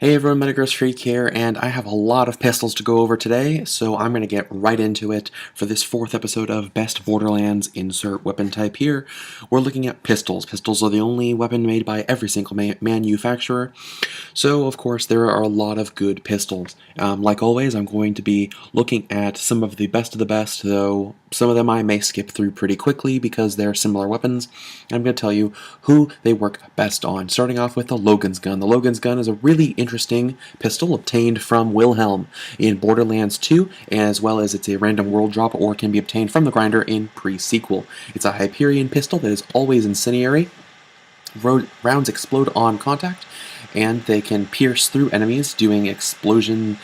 Hey everyone, Metagross Freak here, and I have a lot of pistols to go over today, so I'm going to get right into it for this fourth episode of Best Borderlands. Insert weapon type here. We're looking at pistols. Pistols are the only weapon made by every single manufacturer, so of course there are a lot of good pistols. Like always, I'm going to be looking at some of the best, though some of them I may skip through pretty quickly because they're similar weapons. I'm going to tell you who they work best on, starting off with the Logans Gun. The Logans Gun is a really interesting pistol obtained from Wilhelm in Borderlands 2, as well as it's a random world drop or can be obtained from the grinder in pre-sequel. It's a Hyperion pistol that is always incendiary. Rounds explode on contact, and they can pierce through enemies doing explosion.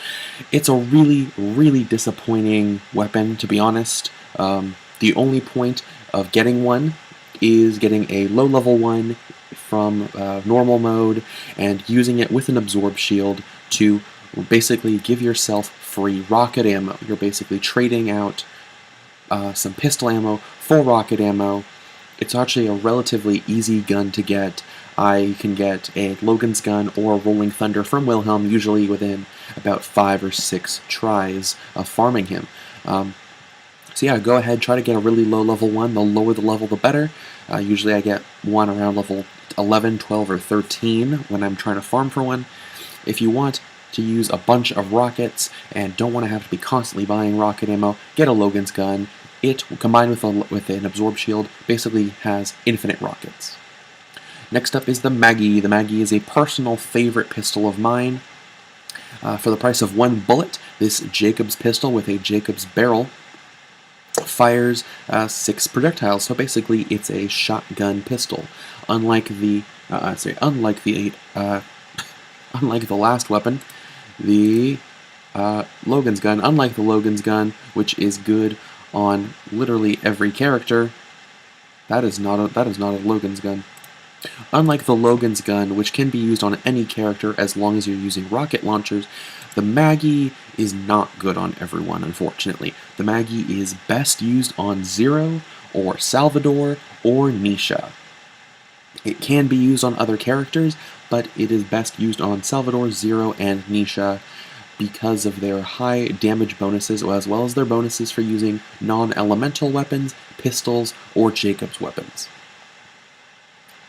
It's a really disappointing weapon, to be honest. The only point of getting one is getting a low-level one from normal mode and using it with an absorb shield to basically give yourself free rocket ammo. You're basically trading out some pistol ammo for rocket ammo. It's actually a relatively easy gun to get. I can get a Logans Gun or a Rolling Thunder from Wilhelm usually within about 5 or 6 tries of farming him. So yeah, go ahead, try to get a really low level one. The lower the level, the better. Usually I get one around level 11, 12, or 13 when I'm trying to farm for one. If you want to use a bunch of rockets and don't want to have to be constantly buying rocket ammo, get a Logans Gun. It, combined with an absorb shield, basically has infinite rockets. Next up is the Maggie. The Maggie is a personal favorite pistol of mine. For the price of 1 bullet, this Jacobs pistol with a Jacobs barrel fires 6 projectiles, so basically it's a shotgun pistol. Unlike the last weapon, the Logans Gun. Unlike the Logans Gun, which is good on literally every character, that is not a Logans Gun. Unlike the Logans Gun, which can be used on any character as long as you're using rocket launchers, the Maggie is not good on everyone, unfortunately. The Maggie is best used on Zero, or Salvador, or Nisha. It can be used on other characters, but it is best used on Salvador, Zero, and Nisha because of their high damage bonuses, as well as their bonuses for using non-elemental weapons, pistols, or Jacobs weapons.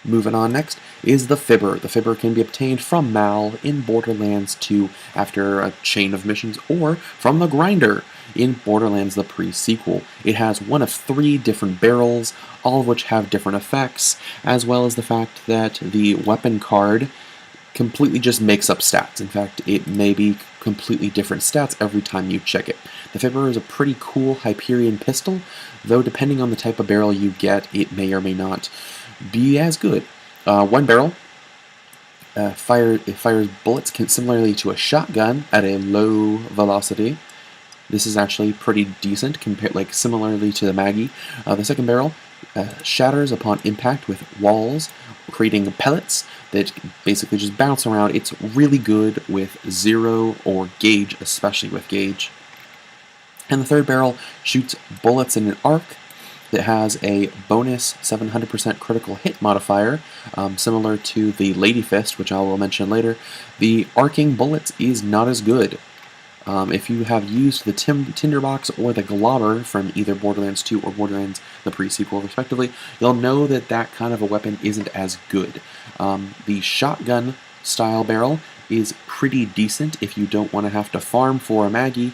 Moving on next is the Fibber. The Fibber can be obtained from Mal in Borderlands 2 after a chain of missions, or from the grinder in Borderlands the pre-sequel. It has one of 3 different barrels, all of which have different effects, as well as the fact that the weapon card completely just makes up stats. In fact, it may be completely different stats every time you check it. The Fibber is a pretty cool Hyperion pistol, though depending on the type of barrel you get, it may or may not be as good. One barrel it fires bullets similarly to a shotgun at a low velocity. This is actually pretty decent, similarly to the Maggie. The second barrel shatters upon impact with walls, creating pellets that basically just bounce around. It's really good with Zero or Gauge, especially with Gauge. And the third barrel shoots bullets in an arc that has a bonus 700% critical hit modifier, similar to the Lady Fist, which I will mention later. The arcing bullets is not as good. If you have used the Tinderbox or the Globber from either Borderlands 2 or Borderlands the pre-sequel respectively, you'll know that that kind of a weapon isn't as good. The shotgun style barrel is pretty decent if you don't want to have to farm for a Maggie,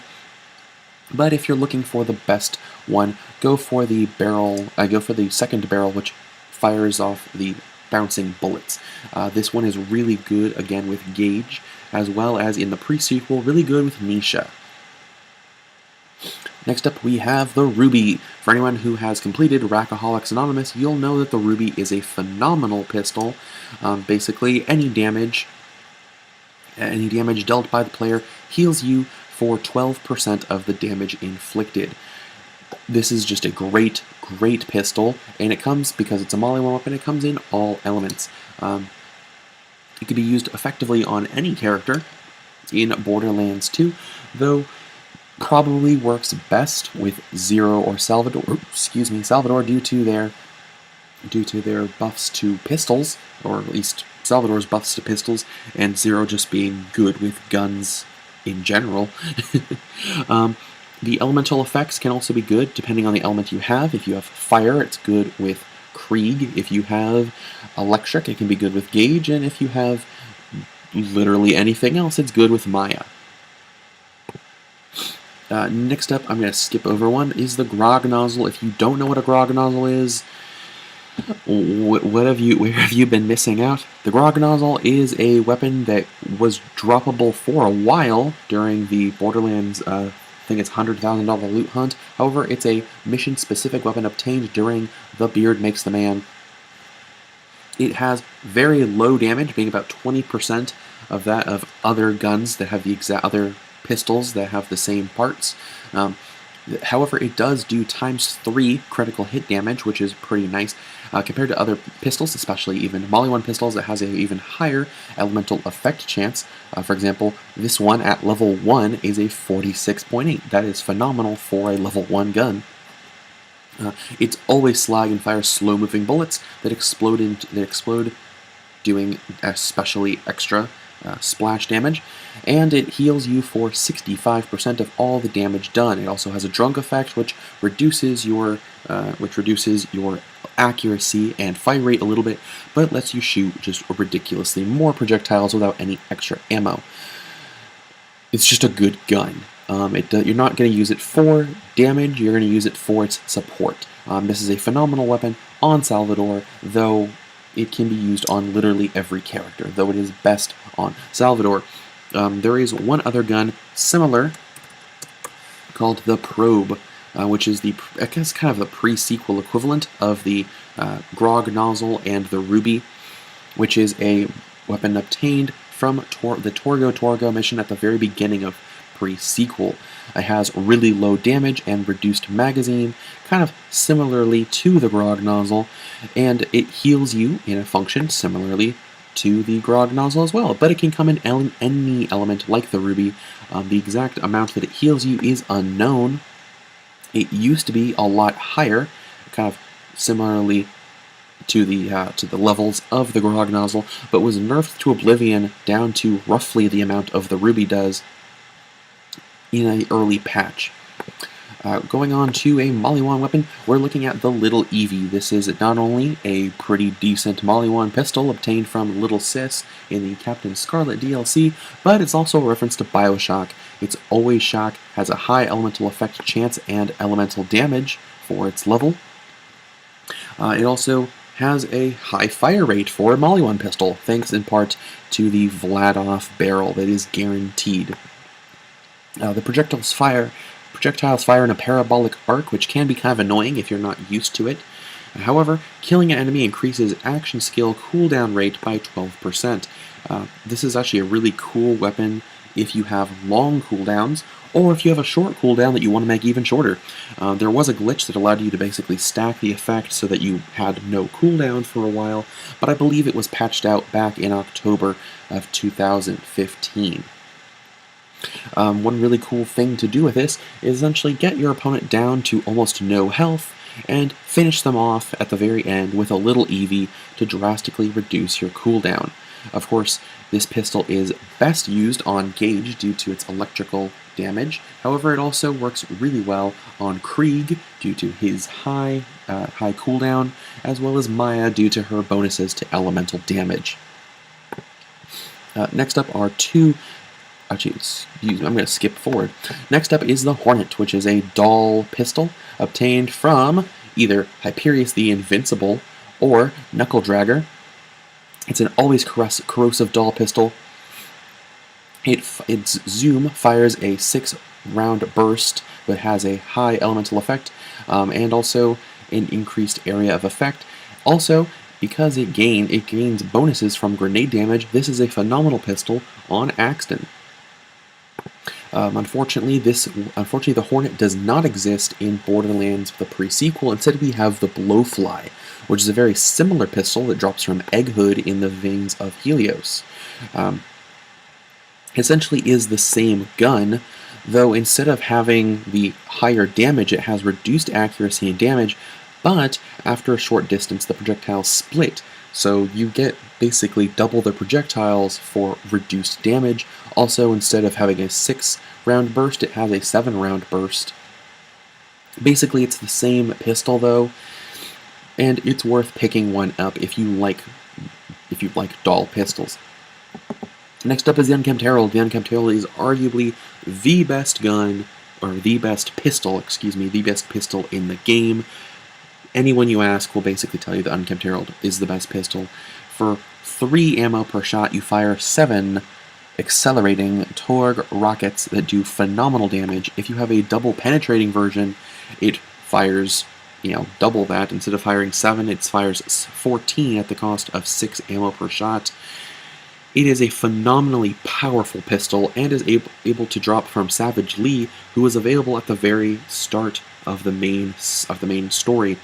but if you're looking for the best one, go for the second barrel, which fires off the bouncing bullets. This one is really good, again, with Gauge, as well as in the pre-sequel, really good with Nisha. Next up, we have the Ruby. For anyone who has completed Rackaholics Anonymous, you'll know that the Ruby is a phenomenal pistol. Basically, any damage dealt by the player heals you for 12% of the damage inflicted. This is just a great pistol, and it comes, because it's a Molly weapon, it comes in all elements. It can be used effectively on any character in Borderlands 2, though probably works best with Zero or Salvador due to their buffs to pistols, or at least Salvador's buffs to pistols, and 0 just being good with guns in general. The elemental effects can also be good depending on the element you have. If you have fire, it's good with Krieg. If you have electric, it can be good with Gauge, and if you have literally anything else, it's good with Maya. Next up, I'm going to skip over one, is the Grog Nozzle. If you don't know what a Grog Nozzle is, where have you been missing out? The Grog Nozzle is a weapon that was droppable for a while during the Borderlands, I think it's $100,000 loot hunt. However, it's a mission-specific weapon obtained during The Beard Makes the Man. It has very low damage, being about 20% of that of other guns that have the exact other pistols that have the same parts. However, it does do ×3 critical hit damage, which is pretty nice compared to other pistols, especially even Molly 1 pistols that has an even higher elemental effect chance. For example, this one at level 1 is a 46.8. That is phenomenal for a level 1 gun. It's always slag and fires slow-moving bullets that explode doing especially extra splash damage, and it heals you for 65% of all the damage done. It also has a drunk effect, which reduces your accuracy and fire rate a little bit, but lets you shoot just ridiculously more projectiles without any extra ammo. It's just a good gun. You're not going to use it for damage, you're going to use it for its support. This is a phenomenal weapon on Salvador, though it can be used on literally every character, though it is best on Salvador. There is one other gun similar called the Probe, which is I guess kind of the pre-sequel equivalent of the Grog Nozzle and the Ruby, which is a weapon obtained from the Torgo mission at the very beginning of pre-sequel. It has really low damage and reduced magazine, kind of similarly to the Grog Nozzle, and it heals you in a function similarly to the Grog Nozzle as well, but it can come in any element like the Ruby. The exact amount that it heals you is unknown. It used to be a lot higher, kind of similarly to the levels of the Grog Nozzle, but was nerfed to oblivion down to roughly the amount of the Ruby does in an early patch. Going on to a Molly 1 weapon, we're looking at the Little Evie. This is not only a pretty decent Molly 1 pistol obtained from Little Sis in the Captain Scarlet DLC, but it's also a reference to Bioshock. It's always shock, has a high elemental effect chance and elemental damage for its level. It also has a high fire rate for a Molly 1 pistol, thanks in part to the Vladoff barrel that is guaranteed. The projectiles fire in a parabolic arc, which can be kind of annoying if you're not used to it. However, killing an enemy increases action skill cooldown rate by 12%. This is actually a really cool weapon if you have long cooldowns, or if you have a short cooldown that you want to make even shorter. There was a glitch that allowed you to basically stack the effect so that you had no cooldown for a while, but I believe it was patched out back in October of 2015. One really cool thing to do with this is essentially get your opponent down to almost no health and finish them off at the very end with a Little Evie to drastically reduce your cooldown. Of course, this pistol is best used on Gauge due to its electrical damage. However, it also works really well on Krieg due to his high cooldown, as well as Maya due to her bonuses to elemental damage. Next up are Actually, excuse me, I'm going to skip forward. Next up is the Hornet, which is a doll pistol obtained from either Hyperius the Invincible or Knuckle Dragger. It's an always corrosive doll pistol. Its zoom fires a 6-round burst, but has a high elemental effect, and also an increased area of effect. Also, because it gains bonuses from grenade damage, this is a phenomenal pistol on Axton. Unfortunately, the Hornet does not exist in Borderlands, the pre-sequel. Instead, we have the Blowfly, which is a very similar pistol that drops from Egghood in the Veins of Helios. Essentially is the same gun, though instead of having the higher damage, it has reduced accuracy and damage, but after a short distance, the projectiles split. So you get basically double the projectiles for reduced damage. Also, instead of having a 6-round burst, it has a 7-round burst. Basically, it's the same pistol though, and it's worth picking one up if you like doll pistols. Next up is the Unkempt Herald. The Unkempt Herald is arguably the best gun, or the best pistol, the best pistol in the game. Anyone you ask will basically tell you the Unkempt Herald is the best pistol. For 3 ammo per shot, you fire 7 accelerating Torg rockets that do phenomenal damage. If you have a double penetrating version, it fires, double that. Instead of firing 7, it fires 14 at the cost of 6 ammo per shot. It is a phenomenally powerful pistol and is able to drop from Savage Lee, who was available at the very start of the main story.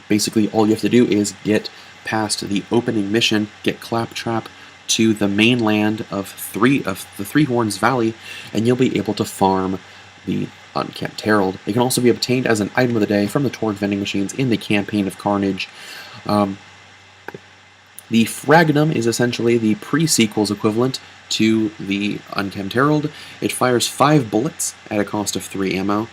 Basically, all you have to do is get past the opening mission, get Claptrap to the mainland of the Three Horns Valley, and you'll be able to farm the Unkempt Herald. It can also be obtained as an item of the day from the Torg vending machines in the Campaign of Carnage. The Fraggin is essentially the pre-sequel's equivalent to the Unkempt Herald. It fires 5 bullets at a cost of 3 ammo.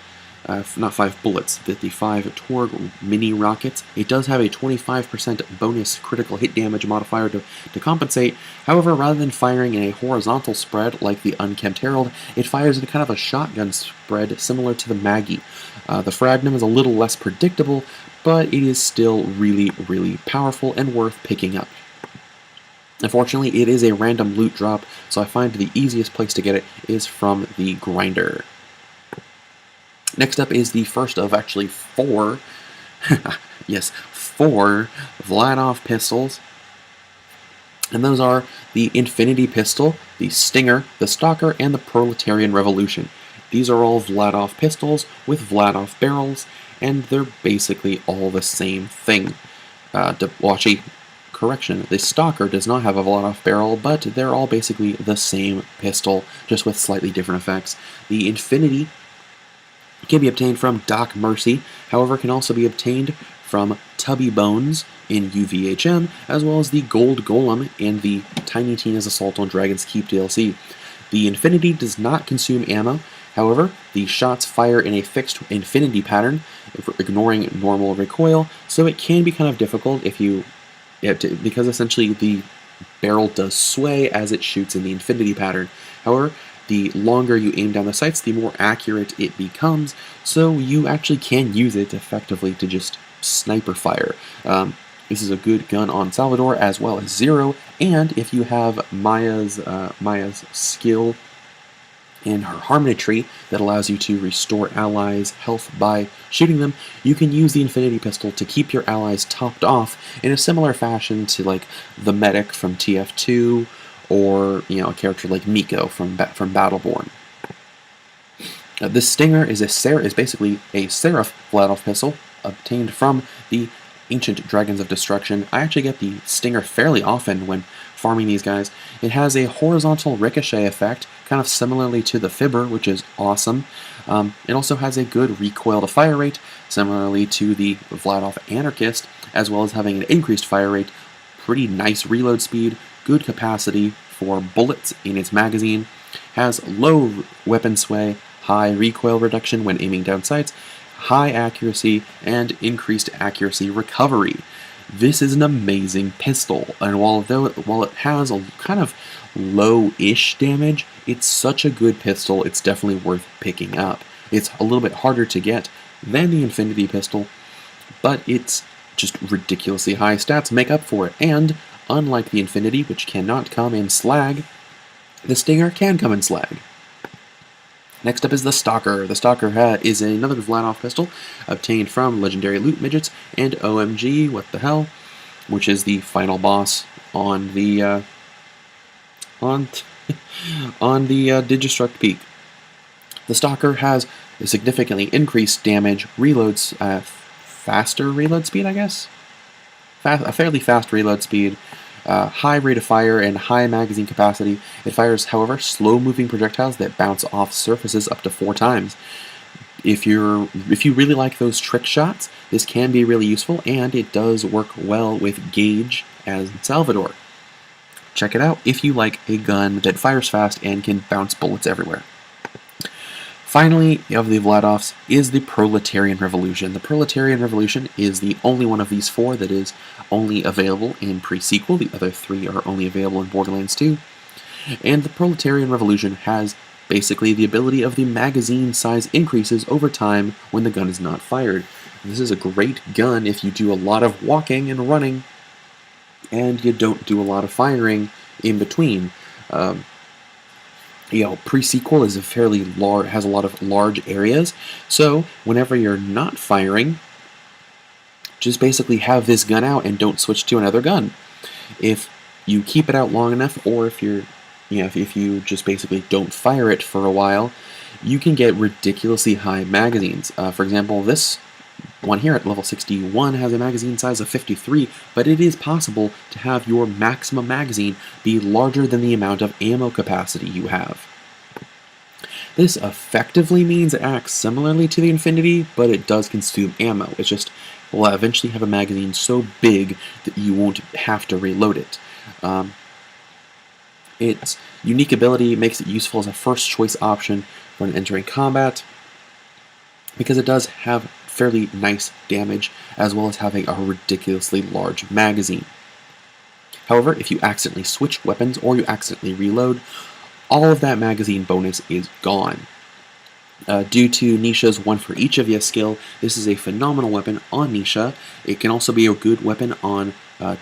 Not 5 bullets, the 5 Torg mini rockets. It does have a 25% bonus critical hit damage modifier to compensate. However, rather than firing in a horizontal spread like the Unkempt Herald, it fires in kind of a shotgun spread similar to the Maggie. The Fragnum is a little less predictable, but it is still really, really powerful and worth picking up. Unfortunately, it is a random loot drop, so I find the easiest place to get it is from the grinder. Next up is the first of actually 4, yes, 4 Vladov pistols. And those are the Infinity Pistol, the Stinger, the Stalker, and the Proletarian Revolution. These are all Vladov pistols with Vladov barrels, and they're basically all the same thing. Correction, the Stalker does not have a Vladov barrel, but they're all basically the same pistol, just with slightly different effects. The Infinity can be obtained from Doc Mercy, however can also be obtained from Tubby Bones in UVHM, as well as the Gold Golem in the Tiny Tina's Assault on Dragon's Keep DLC. The Infinity does not consume ammo, however, the shots fire in a fixed infinity pattern, ignoring normal recoil, so it can be kind of difficult because essentially the barrel does sway as it shoots in the infinity pattern. However, the longer you aim down the sights, the more accurate it becomes, so you actually can use it effectively to just sniper fire. This is a good gun on Salvador as well as Zero, and if you have Maya's skill in her Harmony Tree that allows you to restore allies' health by shooting them, you can use the Infinity Pistol to keep your allies topped off in a similar fashion to like the Medic from TF2 or a character like Miko from Battleborn. This Stinger is basically a Seraph Vladov pistol obtained from the Ancient Dragons of Destruction. I actually get the Stinger fairly often when farming these guys. It has a horizontal ricochet effect, kind of similarly to the Fibber, which is awesome. It also has a good recoil to fire rate, similarly to the Vladov Anarchist, as well as having an increased fire rate, pretty nice reload speed, good capacity for bullets in its magazine, has low weapon sway, high recoil reduction when aiming down sights, high accuracy, and increased accuracy recovery. This is an amazing pistol, and while it has a kind of low-ish damage, it's such a good pistol, it's definitely worth picking up. It's a little bit harder to get than the Infinity Pistol, but it's just ridiculously high stats make up for it, and unlike the Infinity, which cannot come in slag, the Stinger can come in slag. Next up is the Stalker. The Stalker is another Vladov pistol obtained from Legendary Loot Midgets and OMG, what the hell, which is the final boss on the Digistruct Peak. The Stalker has a significantly increased damage, faster reload speed, I guess? A fairly fast reload speed, high rate of fire, and high magazine capacity. It fires, however, slow-moving projectiles that bounce off surfaces up to 4 times. if you really like those trick shots, this can be really useful, and it does work well with Gage as Salvador. Check it out if you like a gun that fires fast and can bounce bullets everywhere. Finally, of the Vladovs is the Proletarian Revolution. The Proletarian Revolution is the only one of these four that is only available in pre-sequel. The other three are only available in Borderlands 2. And the Proletarian Revolution has basically the ability of the magazine size increases over time when the gun is not fired. This is a great gun if you do a lot of walking and running and you don't do a lot of firing in between. Pre-sequel is has a lot of large areas, so whenever you're not firing, just basically have this gun out and don't switch to another gun. If you keep it out long enough, or if you just basically don't fire it for a while, you can get ridiculously high magazines. For example, this one here at level 61 has a magazine size of 53, but it is possible to have your maximum magazine be larger than the amount of ammo capacity you have. This effectively means it acts similarly to the Infinity, but it does consume ammo. It just will eventually have a magazine so big that you won't have to reload it. Its unique ability makes it useful as a first choice option when entering combat, because it does have fairly nice damage, as well as having a ridiculously large magazine. However, if you accidentally switch weapons or you accidentally reload, all of that magazine bonus is gone. Due to Nisha's one for each of you skill, this is a phenomenal weapon on Nisha. It can also be a good weapon on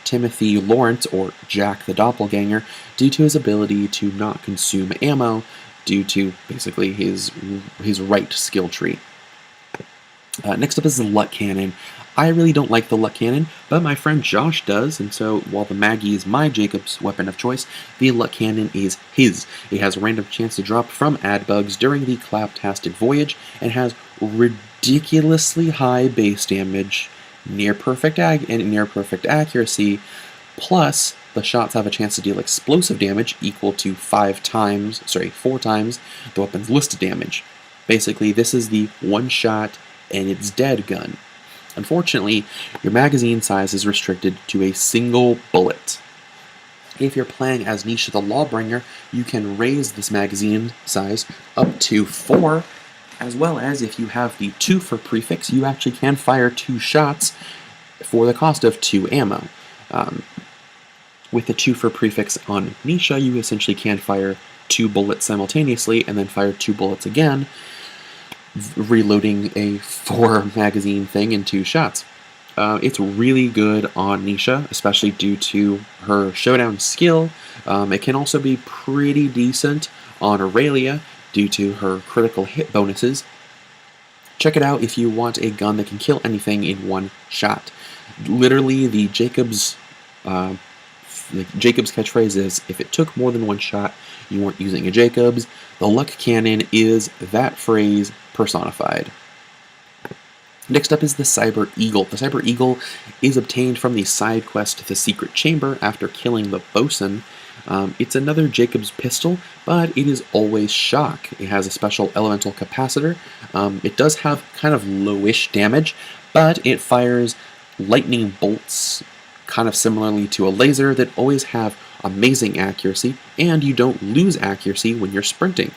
Timothy Lawrence, or Jack the Doppelganger, due to his ability to not consume ammo due to basically his right skill tree. Next up is the Lux Cannon. I really don't like the Lux Cannon, but my friend Josh does, and so while the Maggie is my Jacob's weapon of choice, the Lux Cannon is his. It has a random chance to drop from Adbugs during the Claptastic Voyage, and has ridiculously high base damage, near perfect accuracy, plus the shots have a chance to deal explosive damage equal to 4 times the weapon's listed damage. Basically, this is the one-shot and it's dead gun. Unfortunately, your magazine size is restricted to a single bullet. If you're playing as Nisha the Lawbringer, you can raise this magazine size up to 4, as well as if you have the 2 for prefix, you actually can fire 2 shots for the cost of 2 ammo. With the 2 for prefix on Nisha, you essentially can fire 2 bullets simultaneously and then fire 2 bullets again, reloading a 4 magazine thing in 2 shots. It's really good on Nisha, especially due to her showdown skill. It can also be pretty decent on Aurelia due to her critical hit bonuses. Check it out if you want a gun that can kill anything in 1 shot. Literally, the Jacob's catchphrase is, if it took more than 1 shot, you weren't using a Jacob's. The Lux Cannon is that phrase personified. Next up is the Cyber Eagle. The Cyber Eagle is obtained from the side quest The Secret Chamber after killing the bosun. It's another Jacob's pistol, but it is always shock. It has a special elemental capacitor. It does have kind of lowish damage, but it fires lightning bolts kind of similarly to a laser that always have amazing accuracy, and you don't lose accuracy when you're sprinting.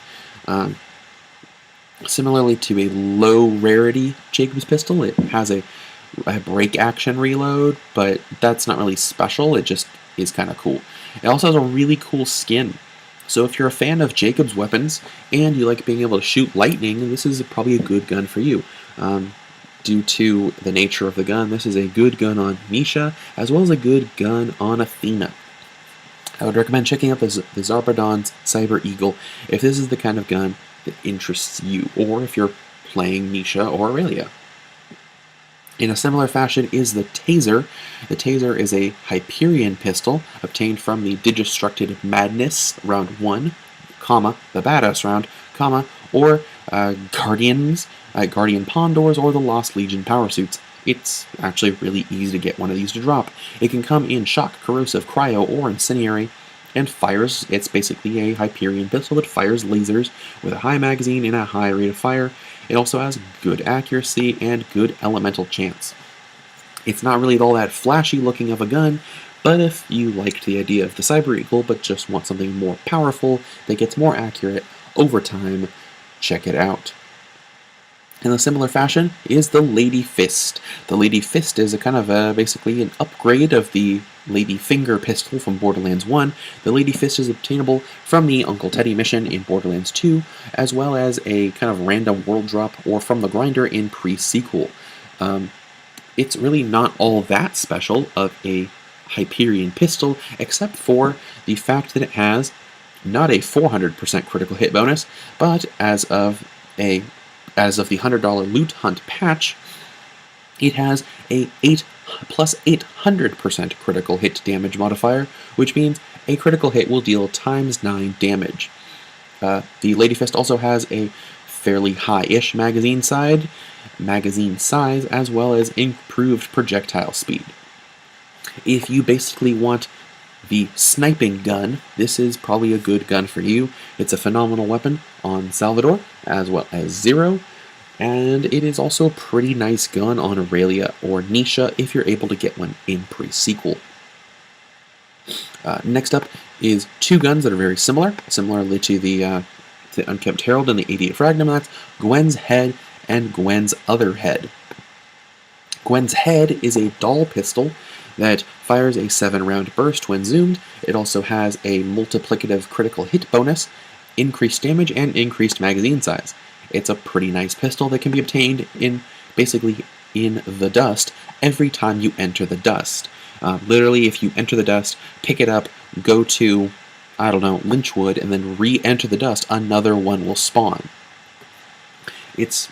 Similarly to a low rarity Jacob's pistol, it has a break action reload, but that's not really special, it just is kind of cool. It also has a really cool skin. So if you're a fan of Jacob's weapons and you like being able to shoot lightning, this is probably a good gun for you. Due to the nature of the gun, this is a good gun on Nisha, as well as a good gun on Athena. I would recommend checking out the Zarbadon's Cyber Eagle if this is the kind of gun that interests you, or if you're playing Nisha or Aurelia. In a similar fashion is the Taser. The Taser is a Hyperion pistol obtained from the Digistructed Madness round 1, comma, the Badass round, comma, or Guardian Pondors or the Lost Legion power suits. It's actually really easy to get one of these to drop. It can come in Shock, Corrosive, Cryo, or Incendiary. and fires. It's basically a Hyperion pistol that fires lasers with a high magazine and a high rate of fire. It also has good accuracy and good elemental chance. It's not really all that flashy looking of a gun, but if you liked the idea of the Cyber Eagle but just want something more powerful that gets more accurate over time, check it out. In a similar fashion is the Lady Fist. The Lady Fist is a kind of basically an upgrade of the Lady Finger pistol from Borderlands 1. The Lady Fist is obtainable from the Uncle Teddy mission in Borderlands 2, as well as a kind of random world drop or from the grinder in pre-sequel. It's really not all that special of a Hyperion pistol, except for the fact that it has not a 400% critical hit bonus, but as of the $100 Loot Hunt patch, it has a plus 800% critical hit damage modifier, which means a critical hit will deal times 9 damage. The Lady Fist also has a fairly high-ish magazine size, as well as improved projectile speed. If you basically want the sniping gun, this is probably a good gun for you. It's a phenomenal weapon on Salvador, as well as Zero, and it is also a pretty nice gun on Aurelia or Nisha if you're able to get one in pre-sequel. Next up is two guns that are very similarly to the Unkempt Herald and the 88 Fraggin, that's Gwens Head and Gwen's Other Head. Gwen's Head is a doll pistol that fires a 7-round burst when zoomed. It also has a multiplicative critical hit bonus, increased damage, and increased magazine size. It's a pretty nice pistol that can be obtained basically in the dust every time you enter the dust. Literally, if you enter the dust, pick it up, go to, I don't know, Lynchwood, and then re-enter the dust, another one will spawn. It's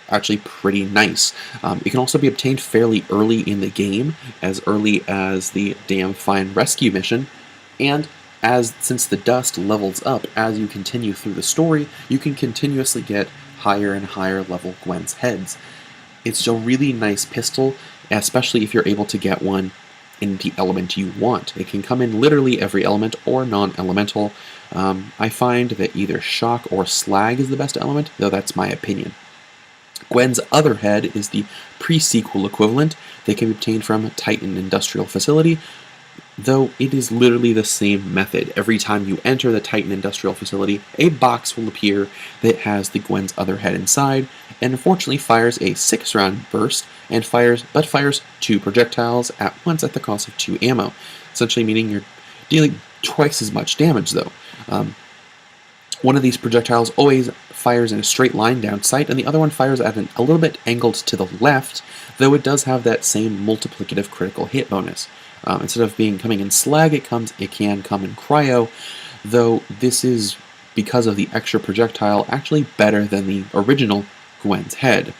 actually pretty nice. It can also be obtained fairly early in the game, as early as the Damn Fine Rescue mission, and since the dust levels up as you continue through the story, you can continuously get higher and higher level Gwen's Heads. It's a really nice pistol, especially if you're able to get one in the element you want. It can come in literally every element or non-elemental. I find that either shock or slag is the best element, though that's my opinion. Gwen's Other Head is the pre-sequel equivalent. They can be obtained from Titan Industrial Facility, though it is literally the same method. Every time you enter the Titan Industrial Facility, a box will appear that has the Gwen's Other Head inside, and unfortunately fires a 6-round burst, and fires 2 projectiles at once at the cost of 2 ammo, essentially meaning you're dealing twice as much damage, though. One of these projectiles always fires in a straight line down sight, and the other one fires at a little bit angled to the left, though it does have that same multiplicative critical hit bonus. Instead of coming in slag, it can come in cryo, though this is, because of the extra projectile, actually better than the original Gwen's Head.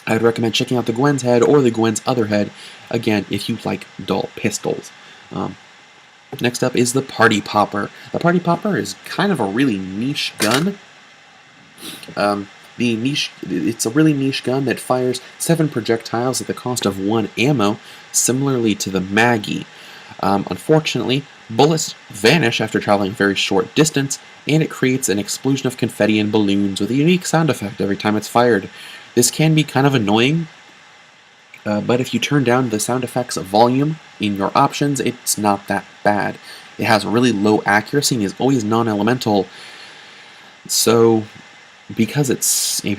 I would recommend checking out the Gwen's Head or the Gwen's Other Head, again, if you like dull pistols. Next up is the Party Popper. The Party Popper is kind of a really niche gun. It's a really niche gun that fires 7 projectiles at the cost of 1 ammo, similarly to the Maggie. Unfortunately, bullets vanish after traveling a very short distance, and it creates an explosion of confetti and balloons with a unique sound effect every time it's fired. This can be kind of annoying, but if you turn down the sound effects volume in your options, it's not that bad. It has really low accuracy and is always non-elemental, so because it's a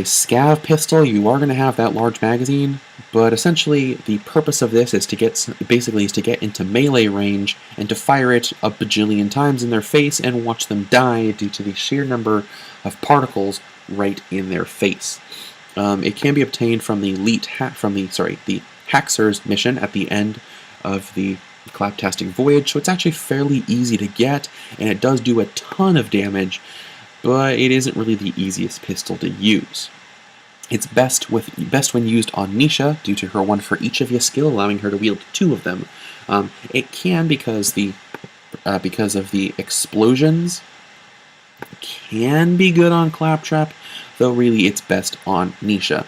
scav pistol, you are going to have that large magazine, but essentially the purpose of this is to get into melee range and to fire it a bajillion times in their face and watch them die due to the sheer number of particles right in their face. It can be obtained from the the Haxor's mission at the end of the Claptastic Voyage, so it's actually fairly easy to get, and it does do a ton of damage, but it isn't really the easiest pistol to use. It's best when used on Nisha due to her 1 for each of you skill, allowing her to wield 2 of them. It can, because of the explosions, can be good on Claptrap, though really it's best on Nisha.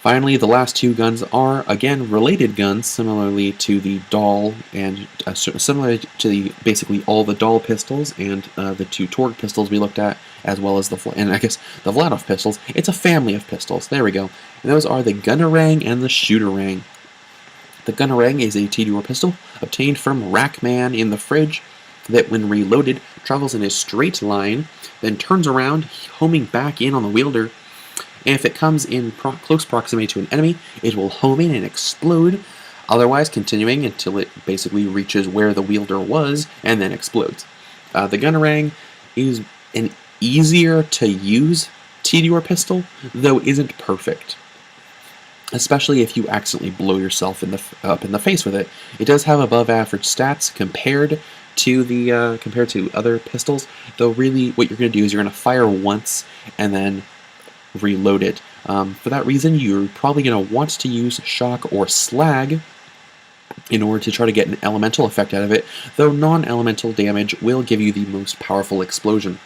Finally, the last two guns are, again, related guns, similarly to the Dahl and similar to basically all the Dahl pistols and the two Torg pistols we looked at, as well as the Vladov pistols. It's a family of pistols. There we go. And those are the Gunnerang and the Shooterang. The Gunnerang is a Tailor pistol obtained from Rackman in the fridge that, when reloaded, travels in a straight line, then turns around, homing back in on the wielder. And if it comes in close proximity to an enemy, it will home in and explode, otherwise continuing until it basically reaches where the wielder was and then explodes. The Gunnerang is an easier to use Tailor pistol, though isn't perfect, especially if you accidentally blow yourself up in the face with it. It does have above average stats compared to other pistols, though really what you're going to do is you're going to fire once and then reload it. For that reason, you're probably going to want to use shock or slag in order to try to get an elemental effect out of it, though non-elemental damage will give you the most powerful explosion.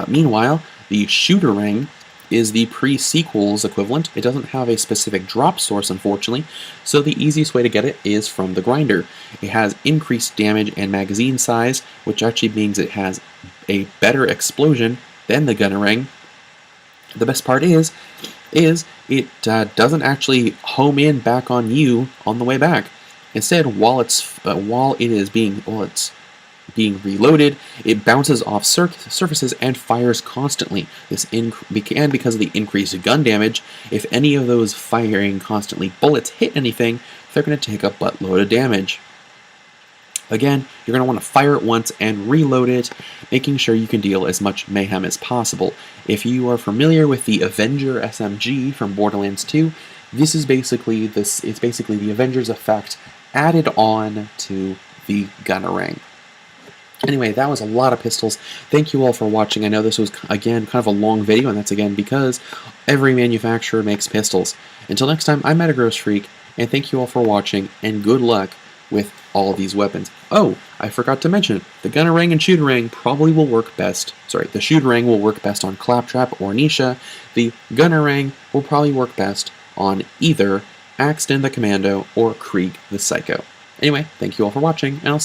Meanwhile, the Shooterang is the pre-sequel's equivalent. It doesn't have a specific drop source, unfortunately, so the easiest way to get it is from the grinder. It has increased damage and magazine size, which actually means it has a better explosion than the Gunnerang. The best part is it doesn't actually home in back on you on the way back. Instead, while it's being reloaded, it bounces off surfaces and fires constantly. And because of the increased gun damage, if any of those firing constantly bullets hit anything, they're going to take a buttload of damage. Again, you're going to want to fire it once and reload it, making sure you can deal as much mayhem as possible. If you are familiar with the Avenger SMG from Borderlands 2, it's basically the Avenger's effect added on to the Gunnerang. Anyway, that was a lot of pistols. Thank you all for watching. I know this was, again, kind of a long video, and that's, again, because every manufacturer makes pistols. Until next time, I'm MetaGrossFreak, and thank you all for watching, and good luck with all these weapons. Oh, I forgot to mention, the Gunnerang and Shooterang probably will work best. Sorry, the Shooterang will work best on Claptrap or Nisha. The Gunnerang will probably work best on either Axton the Commando or Krieg the Psycho. Anyway, thank you all for watching, and I'll see you